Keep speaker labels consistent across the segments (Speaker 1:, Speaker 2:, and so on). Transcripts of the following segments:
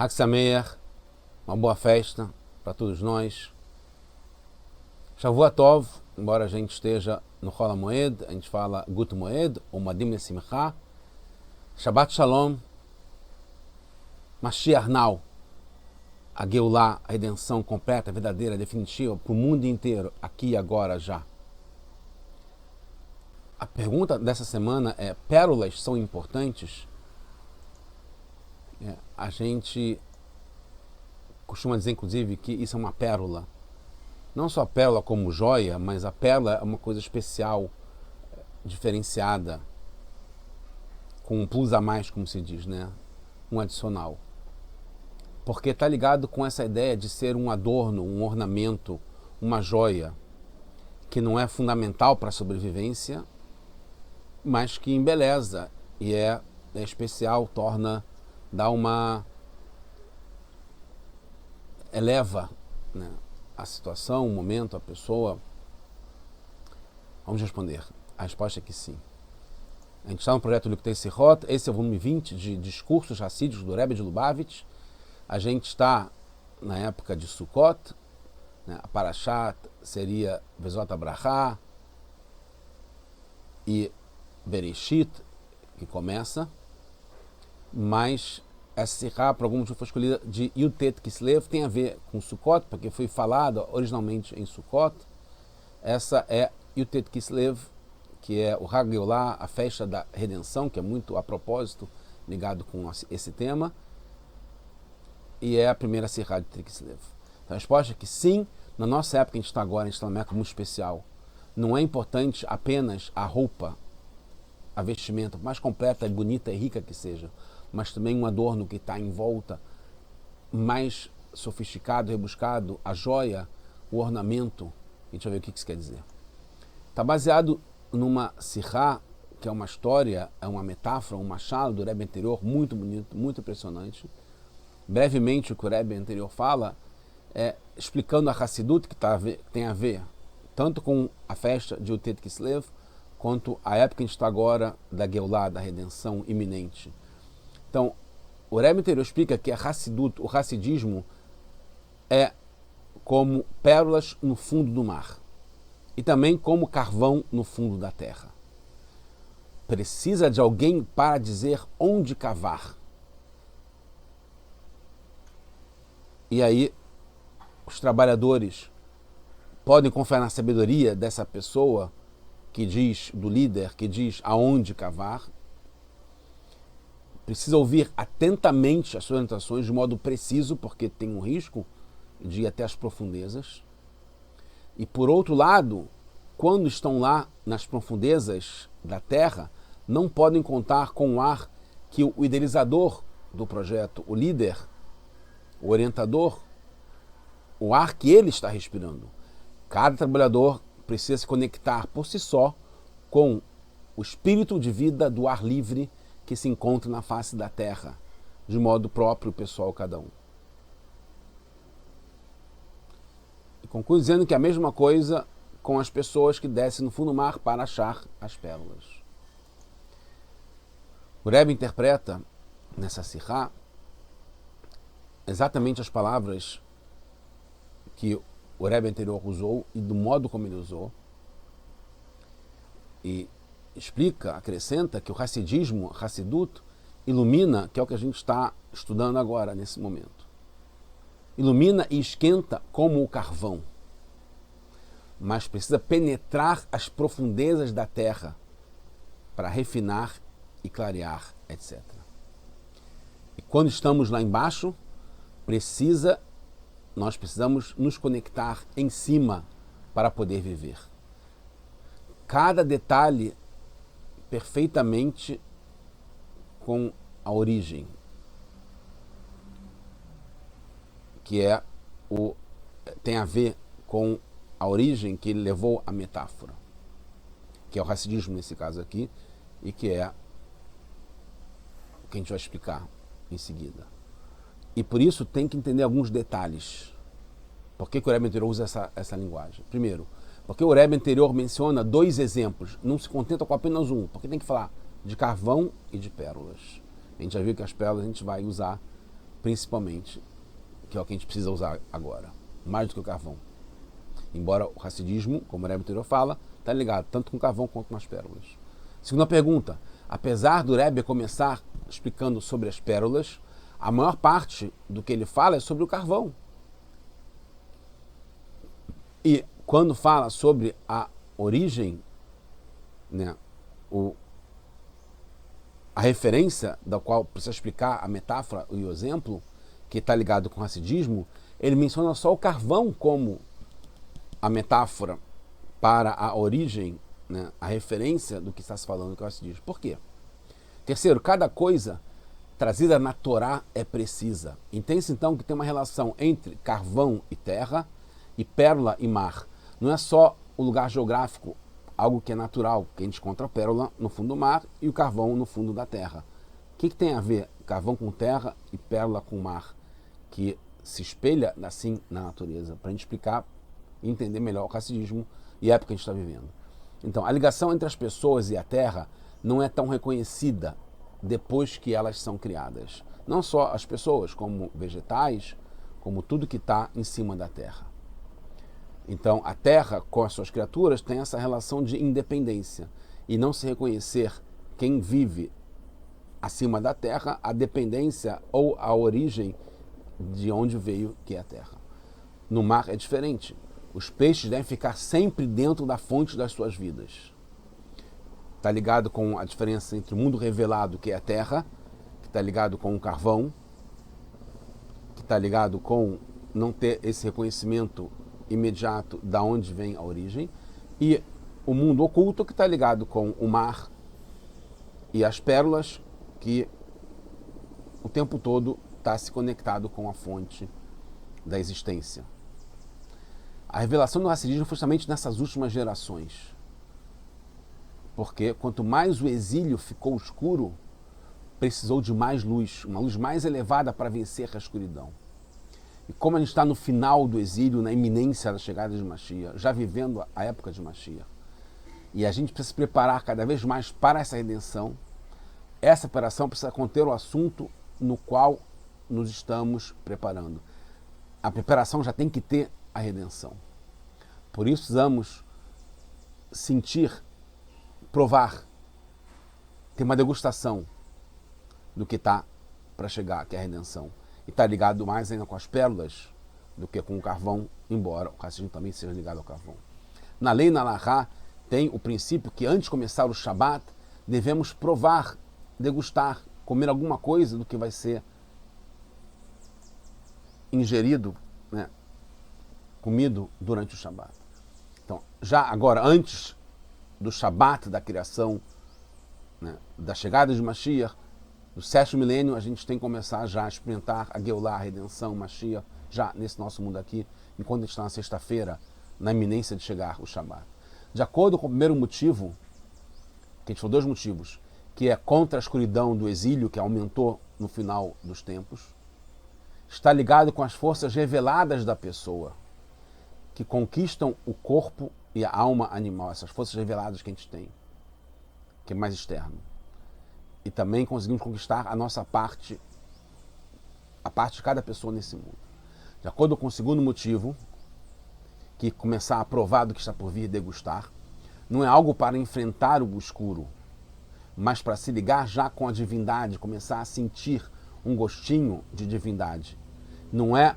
Speaker 1: Hag Sameach, uma boa festa para todos nós. Shavua Tov, embora a gente esteja no Chol HaMoed, a gente fala Gut Moed, ou Madim Lesimcha. Shabbat Shalom, Mashiach Now, a Geulah, a redenção completa, verdadeira, definitiva, para o mundo inteiro, aqui e agora já. A pergunta dessa semana é: pérolas são importantes? A gente costuma dizer, inclusive, que isso é uma pérola. Não só a pérola como joia, mas a pérola é uma coisa especial, diferenciada, com um plus a mais, como se diz, né? Um adicional. Porque está ligado com essa ideia de ser um adorno, um ornamento, uma joia, que não é fundamental para a sobrevivência, mas que embeleza e é especial, dá uma... eleva, né, a situação, o momento, a pessoa. Vamos responder. A resposta é que sim. A gente está no projeto Likkutei Sichot, esse é o volume 20 de discursos racídicos do Rebbe de Lubavitch. A gente está na época de Sukkot, né, a Parashat seria Vezot HaBrachá e Bereshit, que começa, mas essa Sichá, por algum motivo, foi escolhida de Yud-Tet Kislev, tem a ver com Sukkot, porque foi falada originalmente em Sukkot. Essa é Yud-Tet Kislev, que é o Hag Geulah, a festa da redenção, que é muito a propósito ligado com esse tema, e é a primeira Sichá de Yud-Tet Kislev. Então a resposta é que sim, na nossa época a gente está agora, a gente está numa época muito especial. Não é importante apenas a roupa, a vestimenta, por mais completa e bonita e rica que seja, mas também um adorno que está em volta, mais sofisticado, rebuscado, a joia, o ornamento. A gente vai ver o que isso quer dizer. Está baseado numa Sichá, que é uma história, é uma metáfora, um machado do Rebbe anterior, muito bonito, muito impressionante. Brevemente, o que o Rebbe anterior fala é explicando a Hassidut, que tem a ver tanto com a festa de Yud-Tet Kislev, quanto a época que a gente está agora da Geulah, da redenção iminente. Então, o Rebbe anterior explica que a Hassidut, o Hassidismo, é como pérolas no fundo do mar e também como carvão no fundo da terra. Precisa de alguém para dizer onde cavar. E aí, os trabalhadores podem confiar na sabedoria dessa pessoa que diz, do líder, que diz aonde cavar. Precisa ouvir atentamente as suas orientações de modo preciso, porque tem um risco de ir até as profundezas. E por outro lado, quando estão lá nas profundezas da terra, não podem contar com o ar que o idealizador do projeto, o líder, o orientador, o ar que ele está respirando. Cada trabalhador precisa se conectar por si só com o espírito de vida do ar livre que se encontra na face da terra, de modo próprio, pessoal, cada um. E conclui dizendo que é a mesma coisa com as pessoas que descem no fundo do mar para achar as pérolas. O Rebbe interpreta nessa Sichá exatamente as palavras que o Rebbe anterior usou e do modo como ele usou, e explica, acrescenta que o Hassidismo, Hassidut, ilumina, que é o que a gente está estudando agora, nesse momento. Ilumina e esquenta como o carvão, mas precisa penetrar as profundezas da terra para refinar e clarear, etc. E quando estamos lá embaixo, nós precisamos nos conectar em cima para poder viver. Cada detalhe perfeitamente com a origem, que tem a ver com a origem que ele levou a metáfora, que é o Hassidismo nesse caso aqui, e que é o que a gente vai explicar em seguida. E por isso tem que entender alguns detalhes. Por que o Rebbe anterior usa essa linguagem? Primeiro, porque o Rebbe anterior menciona 2 exemplos, não se contenta com apenas um, porque tem que falar de carvão e de pérolas. A gente já viu que as pérolas a gente vai usar principalmente, que é o que a gente precisa usar agora, mais do que o carvão. Embora o Hassidismo, como o Rebbe anterior fala, está ligado tanto com o carvão quanto com as pérolas. Segunda pergunta, apesar do Rebbe começar explicando sobre as pérolas, a maior parte do que ele fala é sobre o carvão. E quando fala sobre a origem, né, a referência da qual precisa explicar a metáfora e o exemplo, que está ligado com o Hassidismo, ele menciona só o carvão como a metáfora para a origem, né, a referência do que está se falando que o Hassidismo. Por quê? Terceiro, cada coisa trazida na Torá é precisa. Entende-se então que tem uma relação entre carvão e terra e pérola e mar. Não é só o lugar geográfico, algo que é natural, que a gente encontra a pérola no fundo do mar e o carvão no fundo da terra. O que tem a ver carvão com terra e pérola com mar, que se espelha assim na natureza, para a gente explicar e entender melhor o Hassidismo e a época que a gente está vivendo. Então, a ligação entre as pessoas e a terra não é tão reconhecida depois que elas são criadas. Não só as pessoas, como vegetais, como tudo que está em cima da terra. Então, a terra com as suas criaturas tem essa relação de independência e não se reconhecer quem vive acima da terra, a dependência ou a origem de onde veio, que é a terra. No mar é diferente. Os peixes devem ficar sempre dentro da fonte das suas vidas. Está ligado com a diferença entre o mundo revelado, que é a terra, que está ligado com o carvão, que está ligado com não ter esse reconhecimento imediato da onde vem a origem, e o mundo oculto, que está ligado com o mar e as pérolas, que o tempo todo está se conectado com a fonte da existência. A revelação do Hassidismo foi justamente nessas últimas gerações, porque quanto mais o exílio ficou escuro, precisou de mais luz, uma luz mais elevada para vencer a escuridão. E como a gente está no final do exílio, na iminência da chegada de Mashiach, já vivendo a época de Mashiach, e a gente precisa se preparar cada vez mais para essa redenção, essa operação precisa conter o assunto no qual nos estamos preparando. A preparação já tem que ter a redenção. Por isso precisamos sentir, provar, ter uma degustação do que está para chegar, que é a redenção. E está ligado mais ainda com as pérolas do que com o carvão, embora o Hassidismo também seja ligado ao carvão. Na lei, na Halachá, tem o princípio que antes de começar o Shabat, devemos provar, degustar, comer alguma coisa do que vai ser ingerido, né, comido durante o Shabat. Então, já agora, antes do Shabat da criação, né, da chegada de Mashiach, do 7º milênio, a gente tem que começar já a experimentar a Geulah, a redenção, Mashiach, já nesse nosso mundo aqui, enquanto a gente está na sexta-feira, na iminência de chegar o Shabat. De acordo com o primeiro motivo, que a gente falou 2 motivos, que é contra a escuridão do exílio, que aumentou no final dos tempos, está ligado com as forças reveladas da pessoa, que conquistam o corpo e a alma animal, essas forças reveladas que a gente tem, que é mais externo. E também conseguimos conquistar a nossa parte, a parte de cada pessoa nesse mundo. De acordo com o segundo motivo, que começar a provar do que está por vir e degustar, não é algo para enfrentar o escuro, mas para se ligar já com a divindade, começar a sentir um gostinho de divindade. Não é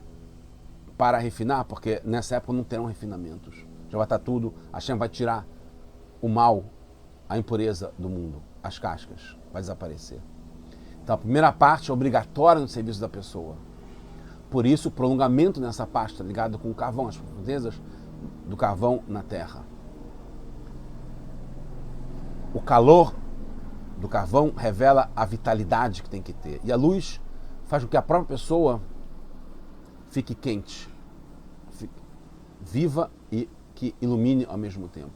Speaker 1: para refinar, porque nessa época não terão refinamentos. Já vai estar tudo, a Hashem vai tirar o mal, a impureza do mundo, as cascas, vai desaparecer. Então a primeira parte é obrigatória no serviço da pessoa. Por isso o prolongamento nessa parte está ligado com o carvão, as profundezas do carvão na terra. O calor do carvão revela a vitalidade que tem que ter. E a luz faz com que a própria pessoa fique quente, fique viva e que ilumine ao mesmo tempo.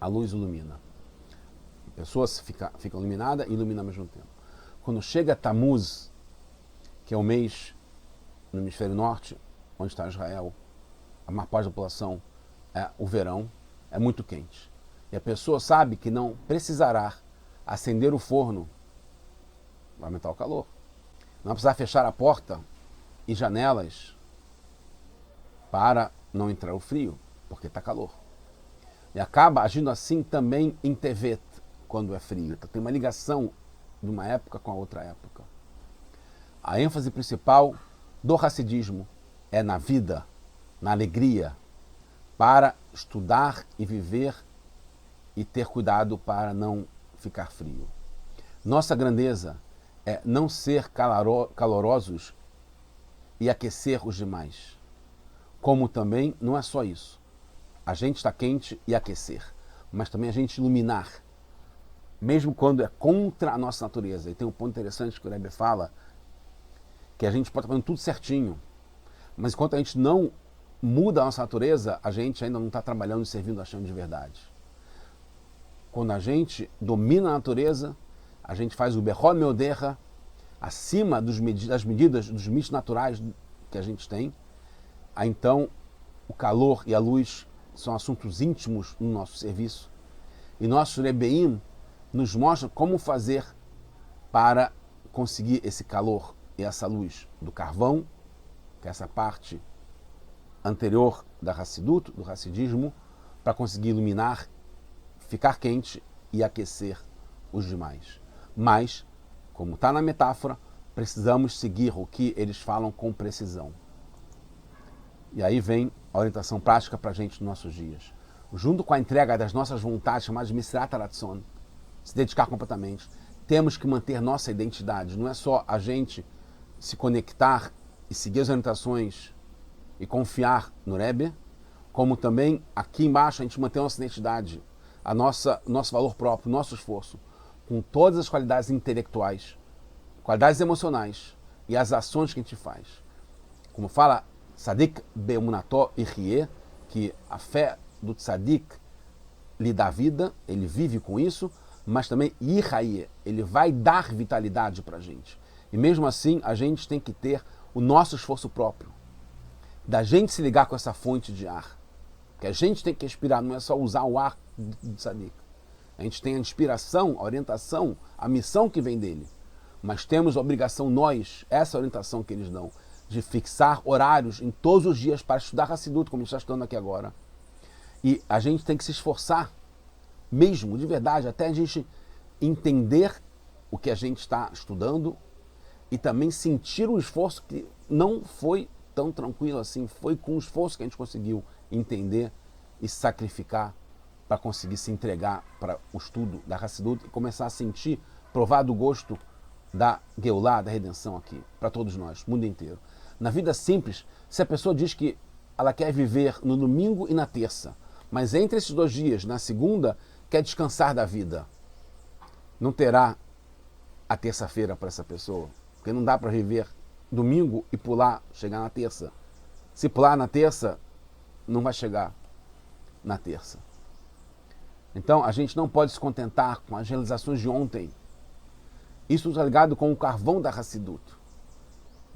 Speaker 1: A luz ilumina. A pessoa fica iluminada e ilumina ao mesmo tempo. Quando chega Tammuz, que é o mês no hemisfério norte, onde está Israel, a maior parte da população é o verão, é muito quente. E a pessoa sabe que não precisará acender o forno, vai aumentar o calor. Não vai precisar fechar a porta e janelas para não entrar o frio, porque está calor. E acaba agindo assim também em Tevet, quando é frio. Então tem uma ligação de uma época com a outra época. A ênfase principal do Hassidismo é na vida, na alegria, para estudar e viver e ter cuidado para não ficar frio. Nossa grandeza é não ser calorosos e aquecer os demais. Como também não é só isso. A gente está quente e aquecer, mas também a gente iluminar, mesmo quando é contra a nossa natureza. E tem um ponto interessante que o Rebbe fala, que a gente pode estar fazendo tudo certinho, mas enquanto a gente não muda a nossa natureza, a gente ainda não está trabalhando e servindo a Hashem de verdade. Quando a gente domina a natureza, a gente faz o Bechol Meoderra acima das medidas, dos limites naturais que a gente tem. Aí, então, o calor e a luz são assuntos íntimos no nosso serviço. E nossos Rebbeim nos mostram como fazer para conseguir esse calor e essa luz do carvão, que é essa parte anterior da Hassidut, do Hassidismo, para conseguir iluminar, ficar quente e aquecer os demais. Mas, como está na metáfora, precisamos seguir o que eles falam com precisão. E aí vem a orientação prática para a gente nos nossos dias. Junto com a entrega das nossas vontades, chamadas de Mesirat Haratzon, se dedicar completamente, temos que manter nossa identidade. Não é só a gente se conectar e seguir as orientações e confiar no Rebbe, como também aqui embaixo a gente manter a nossa identidade, nosso valor próprio, nosso esforço, com todas as qualidades intelectuais, qualidades emocionais e as ações que a gente faz. Como fala Tzadik Be'emunató Ichye, que a fé do Tzadik lhe dá vida, ele vive com isso, mas também Yichaye, ele vai dar vitalidade para a gente. E mesmo assim, a gente tem que ter o nosso esforço próprio, da gente se ligar com essa fonte de ar, que a gente tem que respirar, não é só usar o ar do Tzadik. A gente tem a inspiração, a orientação, a missão que vem dele, mas temos a obrigação nós, essa orientação que eles dão, de fixar horários em todos os dias para estudar Hassidut, como a gente está estudando aqui agora. E a gente tem que se esforçar, mesmo, de verdade, até a gente entender o que a gente está estudando e também sentir o esforço que não foi tão tranquilo assim, foi com o esforço que a gente conseguiu entender e sacrificar para conseguir se entregar para o estudo da Hassidut e começar a sentir, provar do gosto da Geulah, da redenção aqui, para todos nós, mundo inteiro. Na vida simples, se a pessoa diz que ela quer viver no domingo e na terça, mas entre esses 2 dias, na segunda, quer descansar da vida, não terá a terça-feira para essa pessoa, porque não dá para viver domingo e pular, chegar na terça. Se pular na terça, não vai chegar na terça. Então, a gente não pode se contentar com as realizações de ontem. Isso está ligado com o carvão da Hassidut,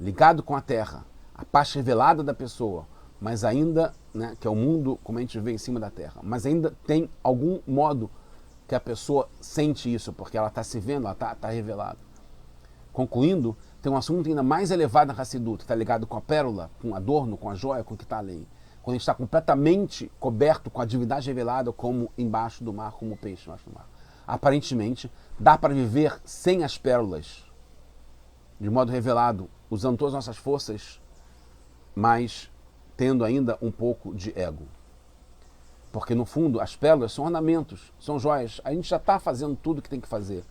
Speaker 1: ligado com a terra, a parte revelada da pessoa, mas ainda, né, que é o mundo como a gente vê em cima da terra, mas ainda tem algum modo que a pessoa sente isso, porque ela está se vendo, ela está revelada. Concluindo, tem um assunto ainda mais elevado na Hassidut, que está ligado com a pérola, com o adorno, com a joia, com o que está além. Quando a gente está completamente coberto com a divindade revelada, como embaixo do mar, como o peixe embaixo do mar. Aparentemente, dá para viver sem as pérolas, de modo revelado, usando todas as nossas forças, mas tendo ainda um pouco de ego. Porque, no fundo, as pérolas são ornamentos, são joias. A gente já está fazendo tudo o que tem que fazer.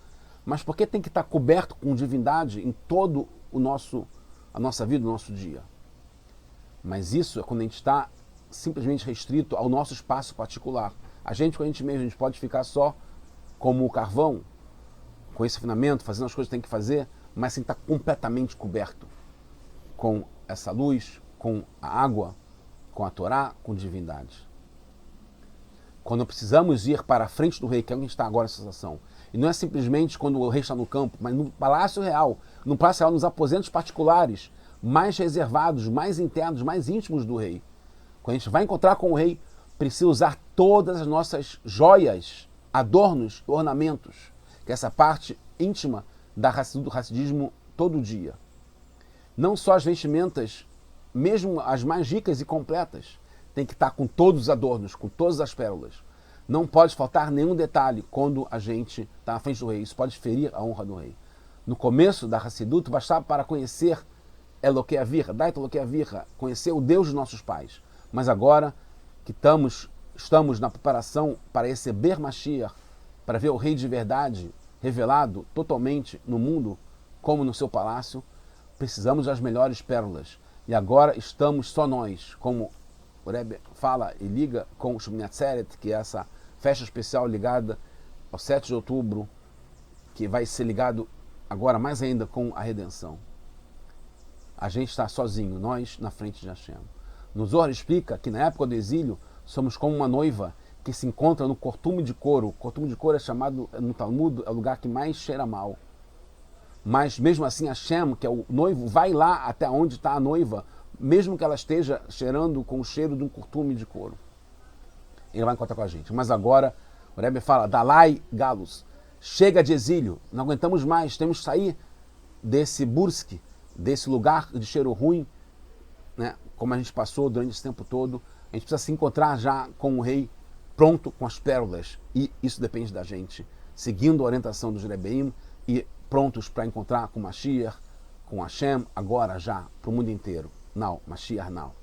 Speaker 1: Mas por que tem que estar coberto com divindade em todo a nossa vida, o nosso dia? Mas isso é quando a gente está simplesmente restrito ao nosso espaço particular. A gente com a gente mesmo, a gente pode ficar só como o carvão, com esse refinamento, fazendo as coisas que tem que fazer, mas sem estar completamente coberto com essa luz, com a água, com a Torá, com divindade. Quando precisamos ir para a frente do rei, que é onde a gente está agora nessa situação, e não é simplesmente quando o rei está no campo, mas no palácio real, nos aposentos particulares, mais reservados, mais internos, mais íntimos do rei. Quando a gente vai encontrar com o rei, precisa usar todas as nossas joias, adornos e ornamentos, que é essa parte íntima do Hassidismo todo dia. Não só as vestimentas, mesmo as mais ricas e completas, tem que estar com todos os adornos, com todas as pérolas. Não pode faltar nenhum detalhe quando a gente está na frente do rei. Isso pode ferir a honra do rei. No começo da Hassidut, bastava para conhecer Elokei Avirra, Dait Elokei Avirra, conhecer o Deus dos nossos pais. Mas agora que estamos na preparação para receber Mashiach, para ver o rei de verdade revelado totalmente no mundo, como no seu palácio, precisamos das melhores pérolas. E agora estamos só nós, como o Rebbe fala e liga com o Shmini Atzeret, que é essa festa especial ligada ao 7 de outubro, que vai ser ligado agora mais ainda com a redenção. A gente está sozinho, nós na frente de Hashem. No Zohar explica que na época do exílio somos como uma noiva que se encontra no cortume de couro. O cortume de couro é chamado, no Talmud, é o lugar que mais cheira mal. Mas mesmo assim Hashem, que é o noivo, vai lá até onde está a noiva, mesmo que ela esteja cheirando com o cheiro de um cortume de couro. Ele vai encontrar com a gente. Mas agora, o Rebbe fala, Dalai Galus, chega de exílio, não aguentamos mais, temos que sair desse Bursk, desse lugar de cheiro ruim, né, como a gente passou durante esse tempo todo. A gente precisa se encontrar já com o rei pronto com as pérolas. E isso depende da gente, seguindo a orientação dos Rebbeim e prontos para encontrar com Mashiach, com Hashem, agora já, para o mundo inteiro. Now, Mashiach now.